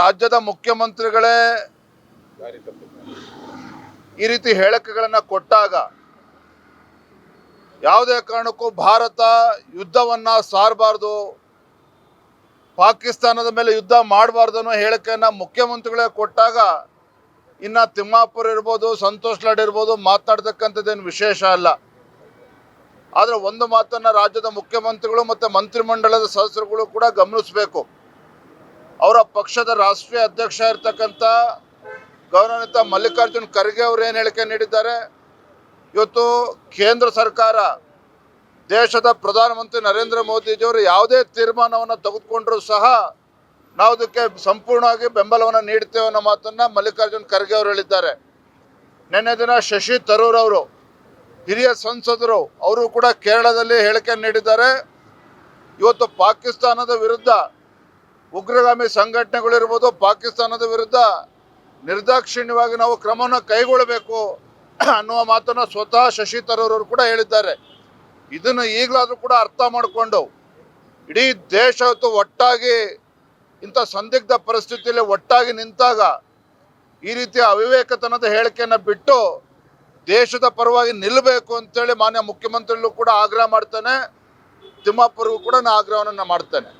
ರಾಜ್ಯದ ಮುಖ್ಯಮಂತ್ರಿಗಳೇ ಈ ರೀತಿ ಹೇಳಿಕೆಗಳನ್ನು ಕೊಟ್ಟಾಗ ಯಾವುದೇ ಕಾರಣಕ್ಕೂ ಭಾರತ ಯುದ್ಧವನ್ನ ಸಾರಬಾರದು, ಪಾಕಿಸ್ತಾನದ ಮೇಲೆ ಯುದ್ಧ ಮಾಡಬಾರ್ದು ಅನ್ನೋ ಹೇಳಿಕೆಯನ್ನು ಮುಖ್ಯಮಂತ್ರಿಗಳೇ ಕೊಟ್ಟಾಗ ಇನ್ನು ತಿಮ್ಮಾಪುರ್ ಇರ್ಬೋದು, ಸಂತೋಷ್ ಲಾಡ್ ಇರ್ಬೋದು ಮಾತನಾಡ್ತಕ್ಕಂಥದ್ದೇನು ವಿಶೇಷ ಅಲ್ಲ. ಆದರೆ ಒಂದು ಮಾತನ್ನು ರಾಜ್ಯದ ಮುಖ್ಯಮಂತ್ರಿಗಳು ಮತ್ತು ಮಂತ್ರಿಮಂಡಲದ ಸದಸ್ಯರುಗಳು ಕೂಡ ಗಮನಿಸಬೇಕು. ಅವರ ಪಕ್ಷದ ರಾಷ್ಟ್ರೀಯ ಅಧ್ಯಕ್ಷ ಇರ್ತಕ್ಕಂಥ ಗೌರವಾನ್ವಿತ ಮಲ್ಲಿಕಾರ್ಜುನ್ ಖರ್ಗೆ ಅವರು ಏನು ಹೇಳಿಕೆ ನೀಡಿದ್ದಾರೆ, ಇವತ್ತು ಕೇಂದ್ರ ಸರ್ಕಾರ ದೇಶದ ಪ್ರಧಾನಮಂತ್ರಿ ನರೇಂದ್ರ ಮೋದಿಜಿಯವರು ಯಾವುದೇ ತೀರ್ಮಾನವನ್ನು ತೆಗೆದುಕೊಂಡ್ರೂ ಸಹ ನಾವು ಅದಕ್ಕೆ ಸಂಪೂರ್ಣವಾಗಿ ಬೆಂಬಲವನ್ನು ನೀಡ್ತೇವೆ ಅನ್ನೋ ಮಾತನ್ನು ಮಲ್ಲಿಕಾರ್ಜುನ್ ಖರ್ಗೆ ಅವರು ಹೇಳಿದ್ದಾರೆ. ನಿನ್ನೆ ದಿನ ಶಶಿ ತರೂರ್ ಅವರು ಹಿರಿಯ ಸಂಸದರು ಅವರು ಕೂಡ ಕೇರಳದಲ್ಲಿ ಹೇಳಿಕೆ ನೀಡಿದ್ದಾರೆ. ಇವತ್ತು ಪಾಕಿಸ್ತಾನದ ವಿರುದ್ಧ ಉಗ್ರಗಾಮಿ ಸಂಘಟನೆಗಳಿರ್ಬೋದು, ಪಾಕಿಸ್ತಾನದ ವಿರುದ್ಧ ನಿರ್ದಾಕ್ಷಿಣ್ಯವಾಗಿ ನಾವು ಕ್ರಮವನ್ನು ಕೈಗೊಳ್ಳಬೇಕು ಅನ್ನುವ ಮಾತನ್ನು ಸ್ವತಃ ಶಶಿ ತರೂರ್ ಅವರು ಕೂಡ ಹೇಳಿದ್ದಾರೆ. ಇದನ್ನು ಈಗಲಾದರೂ ಕೂಡ ಅರ್ಥ ಮಾಡಿಕೊಂಡು ಇಡೀ ದೇಶ ಇವತ್ತು ಒಟ್ಟಾಗಿ ಇಂಥ ಸಂದಿಗ್ಧ ಪರಿಸ್ಥಿತಿಯಲ್ಲಿ ಒಟ್ಟಾಗಿ ನಿಂತಾಗ ಈ ರೀತಿಯ ಅವಿವೇಕತನದ ಹೇಳಿಕೆಯನ್ನು ಬಿಟ್ಟು ದೇಶದ ಪರವಾಗಿ ನಿಲ್ಲಬೇಕು ಅಂತೇಳಿ ಮಾನ್ಯ ಮುಖ್ಯಮಂತ್ರಿಗಳು ಕೂಡ ಆಗ್ರಹ ಮಾಡ್ತಾನೆ. ತಿಮ್ಮಾಪುರ್ಗೂ ಕೂಡ ನಾನು ಆಗ್ರಹವನ್ನು ಮಾಡ್ತೇನೆ.